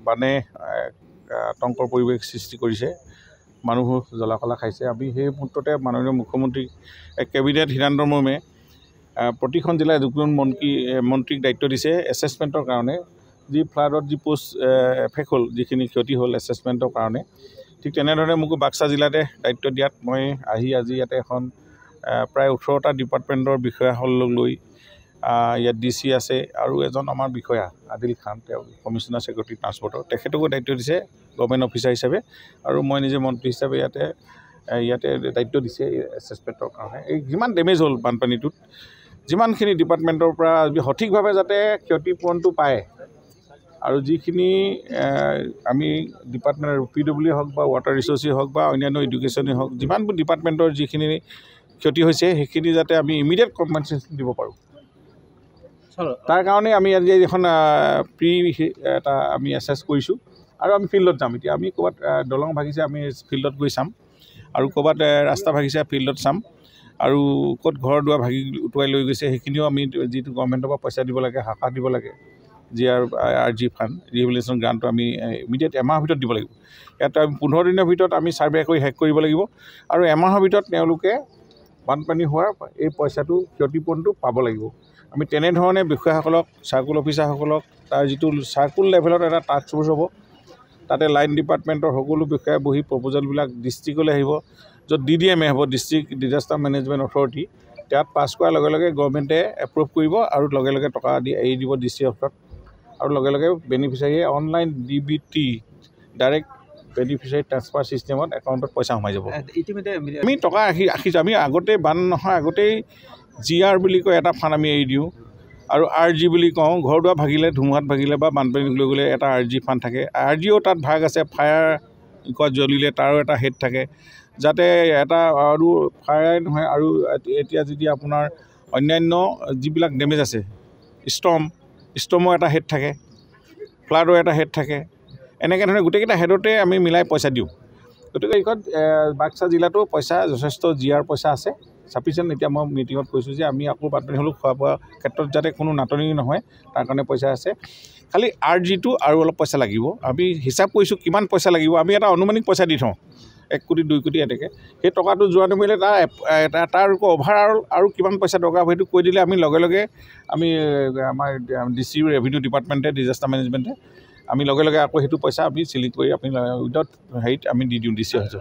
বানে আতংকৰ পৰিৱেশ সৃষ্টি কৰিছে মানুহ জ্বলাকলা খাইছে আমি সেই মুহূৰ্ততে মাননীয় মুখ্যমন্ত্ৰী কেবিনেট সিদ্ধান্তৰ মৰ্মে প্ৰতিখন জিলাৰ দুজন মন্ত্ৰীক দায়িত্ব দিছে এছেছমেণ্টৰ কাৰণে যি ফ্লাডত যি পোষ্ট এফেক্ট হ'ল যিখিনি ক্ষতি হ'ল এছেছমেণ্টৰ কাৰণে ঠিক তেনেধৰণে মোক বাক্সা জিলাতে দায়িত্ব দিয়াত মই আজি ইয়াতে এখন প্ৰায় 18টা ডিপাৰ্টমেণ্টৰ বিষয়াসকলক লৈ ইয়াত DC আছে আৰু এজন আমাৰ বিষয়া আদিল খান তেওঁ কমিশনাৰ ছেক্ৰেটাৰী ট্ৰান্সপৰ্টৰ তেখেতকো দায়িত্ব দিছে গভৰ্ণমেণ্ট অফিচাৰ হিচাপে আৰু মই নিজে মন্ত্ৰী হিচাপে ইয়াতে দায়িত্ব দিছে এছেছমেণ্টৰ কাৰণে এই যিমান ডেমেজ হ'ল বানপানীটোত যিমানখিনি ডিপাৰ্টমেণ্টৰ পৰা সঠিকভাৱে যাতে ক্ষতিপূৰণটো পায় আৰু যিখিনি আমি ডিপাৰ্টমেণ্ট PWA হওক বা ৱাটাৰ ৰিচোৰ্চেই হওক বা অন্যান্য এডুকেশ্যনেই হওক যিমানবোৰ ডিপাৰ্টমেণ্টৰ যিখিনি ক্ষতি হৈছে সেইখিনি যাতে আমি ইমিডিয়েট কম্পেনচেশ্যন দিব পাৰোঁ তাৰ কাৰণে আমি আজি এখন এটা আমি এছেছ কৰিছোঁ আৰু আমি ফিল্ডত যাম এতিয়া আমি ক'ৰবাত দলং ভাগিছে আমি ফিল্ডত গৈ চাম আৰু ক'ৰবাত ৰাস্তা ভাগিছে ফিল্ডত চাম আৰু ক'ত ঘৰ দুৱাৰ ভাগি উটুৱাই লৈ গৈছে সেইখিনিও আমি যিটো গভৰ্ণমেণ্টৰ পৰা পইচা দিব লাগে হাকা দিব লাগে RG ফাণ্ড ৰিহেবিলিটেশ্যন গ্ৰাণ্টটো আমি ইমিডিয়েট এমাহৰ ভিতৰত দিব লাগিব ইয়াত 15 দিনৰ ভিতৰত আমি ছাৰ্ভে কৰি শেষ কৰিব লাগিব আৰু এমাহৰ ভিতৰত তেওঁলোকে বানপানী হোৱাৰ এই পইচাটো ক্ষতিপূৰণটো পাব লাগিব আমি তেনেধৰণে বিষয়াসকলক চাৰ্কুল অফিচাৰসকলক তাৰ যিটো চাৰ্কুল লেভেলত এটা টাস্ক ফ'ৰ্চ হ'ব তাতে লাইন ডিপাৰ্টমেণ্টৰ সকলো বিষয়াই বহি প্ৰপ'জেলবিলাক ডিষ্ট্ৰিক্টলৈ আহিব য'ত DDMA হ'ব ডিষ্ট্ৰিক্ট ডিজাষ্টাৰ মেনেজমেণ্ট অথৰিটি তাত পাছ কৰাৰ লগে লগে গভৰ্ণমেণ্টে এপ্ৰুভ কৰিব আৰু লগে লগে টকা দি এৰি দিব DC অফিচত আৰু লগে লগে বেনিফিচিয়াৰীয়ে online DBT direct beneficiary transfer ছিষ্টেমত একাউণ্টত পইচা সোমাই যাব আমি টকা ৰাখিছোঁ আমি আগতে বান নহয় আগতেই GR বুলি কয় এটা ফাণ্ড আমি এৰি দিওঁ আৰু RG বুলি কওঁ ঘৰ দুৱাৰ ভাগিলে ধুমুহাত ভাগিলে বা বানপানীত লৈ গ'লে এটা RG ফাণ্ড থাকে RGও তাত ভাগ আছে ফায়াৰ জ্বলিলে তাৰো এটা হেড থাকে যাতে এটা আৰু ফায়াৰ নহয় আৰু এতিয়া যদি আপোনাৰ অন্যান্য যিবিলাক ডেমেজ আছে ষ্টৰ্মৰ এটা হেড থাকে ফ্লাডৰ এটা হেড থাকে এনেকৈ ধৰণে গোটেইকেইটা হেডতে আমি মিলাই পইচা দিওঁ গতিকে এইখন বাক্সা জিলাতো পইচা যথেষ্ট GR পইচা আছে ছাফিচিয়েণ্ট এতিয়া মই মিটিঙত কৈছোঁ যে আমি আকৌ বানপানী হ'লেও খোৱা বোৱা ক্ষেত্ৰত যাতে কোনো নাটনি নহয় তাৰ কাৰণে পইচা আছে খালি RGটো আৰু অলপ পইচা লাগিব আমি হিচাপ কৰিছোঁ কিমান পইচা লাগিব আমি এটা অনুমানিক পইচা দি থওঁ 1 কোটি 2 কোটি এনেকৈ সেই টকাটো যোৱা নমিলে তাৰ অভাৰ আৰু কিমান পইচা দৰকাৰ হ'ব সেইটো কৈ দিলে আমি লগে লগে আমি আমাৰ DC ৰেভিনিউ ডিপাৰ্টমেণ্টে ডিজাষ্টাৰ মেনেজমেণ্টে আমি লগে লগে আকৌ সেইটো পইচা আমি চিলেক্ট কৰি আপুনি উইদাউট হেৰিত আমি দি দিওঁ DC অফিচত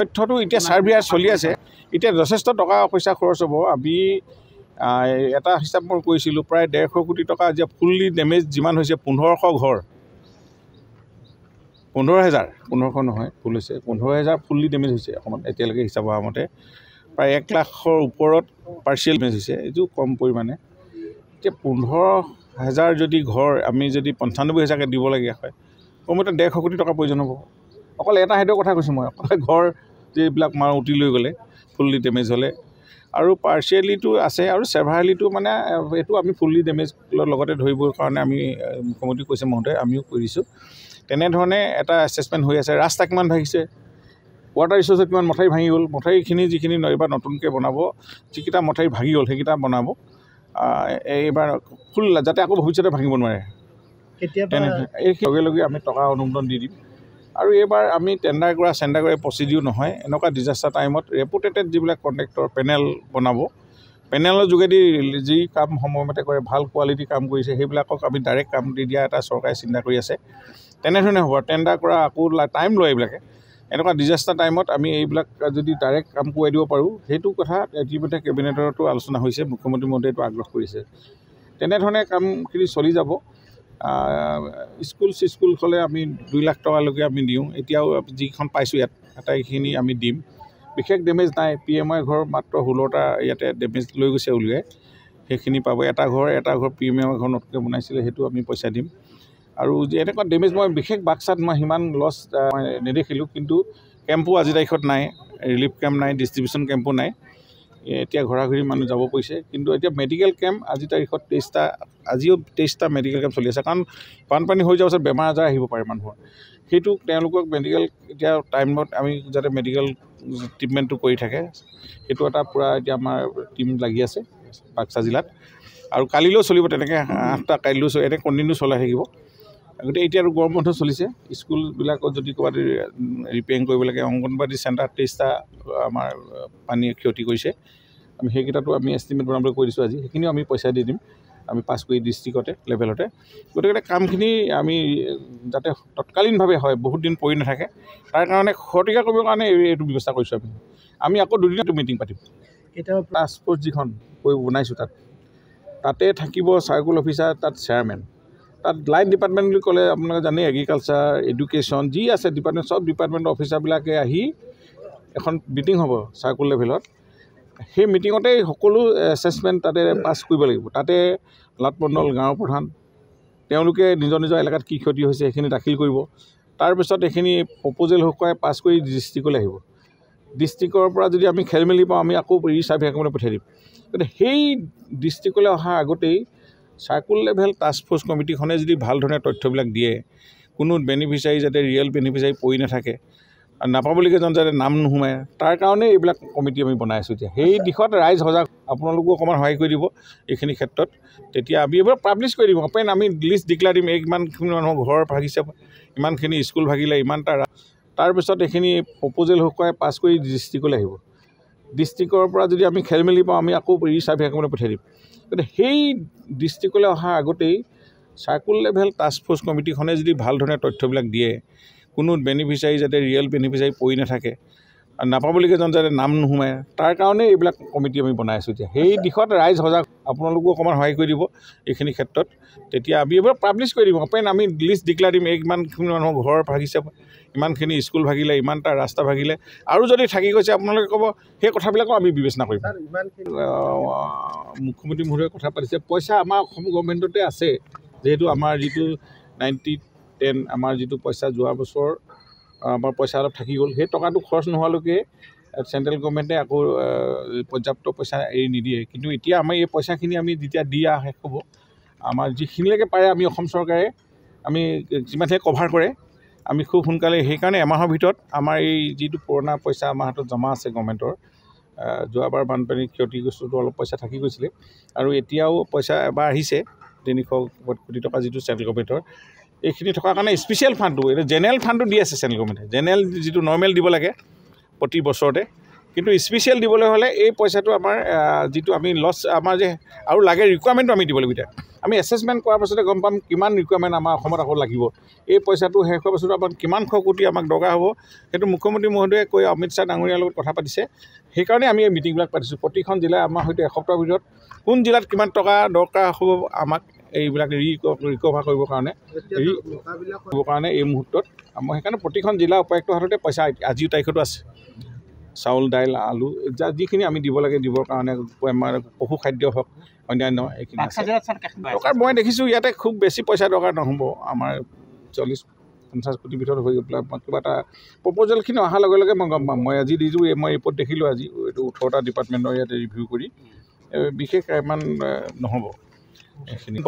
তথ্যটো এতিয়া ছাৰ্ভে চলি আছে এতিয়া যথেষ্ট টকা পইচা খৰচ হ'ব আমি এটা হিচাপ মই কৰিছিলোঁ প্ৰায় 150 কোটি টকা যে ফুল্লি ডেমেজ যিমান হৈছে 1500 ঘৰ 15,000 নহয় ফুল হৈছে 15,000 ফুল্লি ডেমেজ হৈছে অসমত এতিয়ালৈকে হিচাপ হোৱা মতে প্ৰায় 1 লাখৰ ওপৰত পাৰ্চিয়েল ডেমেজ হৈছে এইটো কম পৰিমাণে এতিয়া 15,000 যদি ঘৰ আমি যদি 95,000কৈ দিবলগীয়া হয় কমতে 150 কোটি টকা প্ৰয়োজন হ'ব অকল এটা হেডৰ কথা কৈছোঁ মই অকল ঘৰ যিবিলাক উটি লৈ গ'লে ফুল্লি ডেমেজ হ'লে আৰু পাৰ্চিয়েলিটো আছে আৰু ছেভাৰলিটো মানে এইটো আমি ফুল্লি ডেমেজৰ লগতে ধৰিবৰ কাৰণে আমি মুখ্যমন্ত্ৰী কৈছে মহোদয় আমিও কৰিছোঁ তেনেধৰণে এটা এছেছমেণ্ট হৈ আছে ৰাস্তা কিমান ভাগিছে ৱাটাৰ ৰিচোৰ্চত কিমান মথাৰি ভাঙি গ'ল মথাৰিখিনি যিখিনি এইবাৰ নতুনকৈ বনাব যিকেইটা মথাৰি ভাগি গ'ল সেইকেইটা বনাব এইবাৰ ফুল যাতে আকৌ ভৱিষ্যতে ভাঙিব নোৱাৰে এই লগে লগে আমি টকা অনুমোদন দি দিম আৰু এইবাৰ আমি টেণ্ডাৰ কৰা প্ৰচিডিউৰ নহয় এনেকুৱা ডিজাষ্টাৰ টাইমত ৰেপুটেটেড যিবিলাক কণ্ট্ৰেক্টৰ পেনেল বনাব পেনেলৰ যোগেদি যি কাম সময়মতে কৰে ভাল কোৱালিটি কাম কৰিছে সেইবিলাকক আমি ডাইৰেক্ট কাম দি দিয়া এটা চৰকাৰে চিন্তা কৰি আছে তেনেধৰণে হ'ব টেণ্ডাৰ কৰা আকৌ টাইম লয় এইবিলাকে এনেকুৱা ডিজাষ্টাৰ টাইমত আমি এইবিলাক যদি ডাইৰেক্ট কাম কৰাই দিব পাৰোঁ সেইটো কথা ইতিমধ্যে কেবিনেটতো আলোচনা হৈছে মুখ্যমন্ত্ৰী মহোদয়ে এইটো আগ্ৰহ কৰিছে তেনেধৰণে কামখিনি চলি যাব স্কুল হ'লে আমি 2 লাখ টকালৈকে আমি দিওঁ এতিয়াও যিখন পাইছোঁ ইয়াত আটাইখিনি আমি দিম বিশেষ ডেমেজ নাই PMI ঘৰ মাত্ৰ 16টা ইয়াতে ডেমেজ লৈ গৈছে উলিয়াই সেইখিনি পাব এটা ঘৰ PMI ঘৰ নতুনকৈ বনাইছিলে সেইটো আমি পইচা দিম আৰু যে এনেকুৱা ডেমেজ মই বিশেষ বাক্সাত মই সিমান লছ নেদেখিলোঁ কিন্তু কেম্পো আজি তাৰিখত নাই ৰিলিফ কেম্প নাই ডিষ্ট্ৰিবিউশ্যন কেম্পো নাই এতিয়া ঘূৰি মানুহ যাব পাৰিছে কিন্তু এতিয়া মেডিকেল কেম্প আজি তাৰিখত 23টা মেডিকেল কেম্প চলি আছে কাৰণ বানপানী হৈ যোৱাৰ পাছত বেমাৰ আজাৰ আহিব পাৰে মানুহৰ সেইটো তেওঁলোকক মেডিকেল এতিয়া টাইমত আমি যাতে মেডিকেল ট্ৰিটমেণ্টটো কৰি থাকে সেইটো এটা পূৰা এতিয়া আমাৰ টীম লাগি আছে বাক্সা জিলাত আৰু কালিলৈও চলিব তেনেকৈ 8টা কাইলৈও এনেকৈ কণ্টিনিউ চলাই থাকিব গতিকে এতিয়া আৰু গৰম বন্ধ চলিছে স্কুলবিলাকত যদি ক'ৰবাত ৰিপেয়াৰিং কৰিব লাগে অংগনবাদী চেণ্টাৰ 23টা আমাৰ পানীয়ে ক্ষতি কৰিছে আমি সেইকেইটাতো আমি এষ্টিমেট বনাবলৈ কৈ দিছোঁ আজি সেইখিনিও আমি পইচা দি দিম আমি পাছ কৰি ডিষ্ট্ৰিক্টতে লেভেলতে গতিকে কামখিনি আমি যাতে তৎকালীনভাৱে হয় বহুত দিন পৰি নাথাকে তাৰ কাৰণে খৰতকীয়া কৰিবৰ কাৰণে এইটো ব্যৱস্থা কৰিছোঁ আমি আকৌ দুদিনতো মিটিং পাতিম কেতিয়াবা টাস্ক ফ'ৰ্চ যিখন বনাইছোঁ তাতে থাকিব চাৰ্কুল অফিচাৰ তাত চেয়াৰমেন তাত লাইন ডিপাৰ্টমেণ্ট বুলি ক'লে আপোনালোকে জানে এগ্ৰিকালচাৰ এডুকেশ্যন যি আছে ডিপাৰ্টমেণ্ট চব ডিপাৰ্টমেণ্টৰ অফিচাৰবিলাকে আহি এখন মিটিং হ'ব চাৰ্কুল লেভেলত সেই মিটিঙতেই সকলো এছেছমেণ্ট তাতে পাছ কৰিব লাগিব তাতে লাটমণ্ডল গাঁৱৰ প্ৰধান তেওঁলোকে নিজৰ নিজৰ এলেকাত কি ক্ষতি হৈছে সেইখিনি দাখিল কৰিব তাৰপিছত এইখিনি প্ৰপ'জেল শুকুৱাই পাছ কৰি ডিষ্ট্ৰিক্টলৈ আহিব ডিষ্ট্ৰিক্টৰ পৰা যদি আমি খেলি মেলি পাওঁ আমি আকৌ ৰিচাৰ্ভে কৰিবলৈ পঠিয়াই দিম গতিকে সেই ডিষ্ট্ৰিক্টলৈ অহাৰ আগতেই চাৰ্কুল লেভেল টাস্ক ফ'ৰ্চ কমিটিখনে যদি ভাল ধৰণে তথ্যবিলাক দিয়ে কোনো বেনিফিচিয়াৰী যাতে ৰিয়েল বেনিফিচিয়াৰী পৰি নাথাকে আৰু নাপাবলগীয়াজন যাতে নাম নোসোমায় তাৰ কাৰণে এইবিলাক কমিটি আমি বনাই আছোঁ এতিয়া সেই দিশত ৰাইজ সজাগ আপোনালোকো অকণমান সহায় কৰি দিব এইখিনি ক্ষেত্ৰত তেতিয়া আমি এইবাৰ পাব্লিছ কৰি দিম অপেন আমি লিষ্ট ডিক্লেয়াৰ দিম ইমানখিনি মানুহৰ ঘৰ ভাগিছে ইমানখিনি স্কুল ভাগিলে ইমানটা তাৰপিছত এইখিনি প্ৰপ'জেল শুকুৱাই পাছ কৰি ডিষ্ট্ৰিক্টলৈ আহিব ডিষ্ট্ৰিক্টৰ পৰা যদি আমি খেলি মেলি পাওঁ আমি আকৌ ৰিচাৰ্ভে কৰিবলৈ পঠিয়াই দিম গতিকে সেই ডিষ্ট্ৰিক্টলৈ অহাৰ আগতেই চাৰ্কুল লেভেল টাস্ক ফ'ৰ্চ কমিটিখনে যদি ভাল ধৰণে তথ্যবিলাক দিয়ে কোনো বেনিফিচিয়াৰী যাতে ৰিয়েল বেনিফিচিয়াৰী পৰি নাথাকে আৰু নাপাবলগীয়াজন যাতে নাম নোসোমায় তাৰ কাৰণে এইবিলাক কমিটি আমি বনাই আছোঁ এতিয়া সেই দিশত ৰাইজ সজাগ আপোনালোকো অকণমান সহায় কৰি দিব এইখিনি ক্ষেত্ৰত তেতিয়া আমি এইবাৰ পাব্লিছ কৰি দিম অপেন আমি লিষ্ট ডিক্লেয়াৰ দিম ইমানখিনি মানুহৰ ঘৰ ভাগিছে ইমানখিনি স্কুল ভাগিলে ইমানটা ৰাস্তা ভাগিলে আৰু যদি থাকি গৈছে আপোনালোকে ক'ব সেই কথাবিলাকো আমি বিবেচনা কৰিম মুখ্যমন্ত্ৰী মহোদয়ে কথা পাতিছে পইচা আমাৰ অসম গভৰ্ণমেণ্টতে আছে যিহেতু আমাৰ যিটো 90-10 আমাৰ যিটো পইচা যোৱা বছৰ আমাৰ পইচা অলপ থাকি গ'ল সেই টকাটো খৰচ নোহোৱালৈকে চেণ্ট্ৰেল গভৰ্ণমেণ্টে আকৌ পৰ্যাপ্ত পইচা এৰি নিদিয়ে কিন্তু এতিয়া আমাৰ এই পইচাখিনি আমি যেতিয়া দিয়া শেষ হ'ব আমাৰ যিখিনিলৈকে পাৰে আমি অসম চৰকাৰে আমি যিমানখিনি কভাৰ কৰে আমি খুব সোনকালে সেইকাৰণে এমাহৰ ভিতৰত আমাৰ এই যিটো পুৰণা পইচা আমাৰ হাতত জমা আছে গভৰ্ণমেণ্টৰ যোৱাবাৰ বানপানীৰ ক্ষতিগ্ৰস্তটো অলপ পইচা থাকি গৈছিলে আৰু এতিয়াও পইচা এবাৰ আহিছে 300 কোটি টকা যিটো চেণ্ট্ৰেল গভৰ্ণমেণ্টৰ এইখিনি থকাৰ কাৰণে স্পেচিয়েল ফাণ্ডটো এইটো জেনেৰেল ফাণ্ডটো দি আছে চেণ্ট্ৰেল গভৰ্ণমেণ্টে জেনেৰেল যিটো নৰ্মেল দিব লাগে প্ৰতি বছৰতে কিন্তু স্পেচিয়েল দিবলৈ হ'লে এই পইচাটো আমাৰ যিটো আমি লছ আমাৰ যে আৰু লাগে ৰিকুৱাৰমেণ্টটো আমি দিব লাগিব এতিয়া আমি এছেছমেণ্ট কৰাৰ পাছতে গম পাম কিমান ৰিকুৱাৰমেণ্ট আমাৰ অসমত আকৌ লাগিব এই পইচাটো শেষ হোৱাৰ পাছতো আমাৰ কিমান কোটি আমাক দৰকাৰ হ'ব সেইটো মুখ্যমন্ত্ৰী মহোদয়ে কৈ অমিত শ্বাহ ডাঙৰীয়াৰ লগত কথা পাতিছে সেইকাৰণে আমি এই মিটিংবিলাক পাতিছোঁ প্ৰতিখন জিলাই আমাৰ হয়তো এসপ্তাহৰ ভিতৰত কোন জিলাত কিমান টকা দৰকাৰ হ'ব আমাক এইবিলাক ৰিকভাৰ কৰিবৰ কাৰণে এই মুহূৰ্তত মই সেইকাৰণে প্ৰতিখন জিলা উপায়ুক্তৰ হাততে পইচা আজিৰ তাৰিখতো আছে চাউল দাইল আলু যিখিনি আমি দিব লাগে দিবৰ কাৰণে আমাৰ পশু খাদ্য হওক অন্যান্য এইখিনি দৰকাৰ মই দেখিছোঁ ইয়াতে খুব বেছি পইচা দৰকাৰ নহ'ব আমাৰ 40-50 কোটিৰ ভিতৰত হৈ পেলাই কিবা এটা প্ৰপ'জেলখিনি অহাৰ লগে লগে মই গম পাম মই আজি দিছোঁ মই ৰিপৰ্ট দেখিলোঁ আজি এইটো 18টা ডিপাৰ্টমেণ্টৰ ইয়াতে ৰিভিউ কৰি বিশেষ ইমান নহ'ব এইখিনি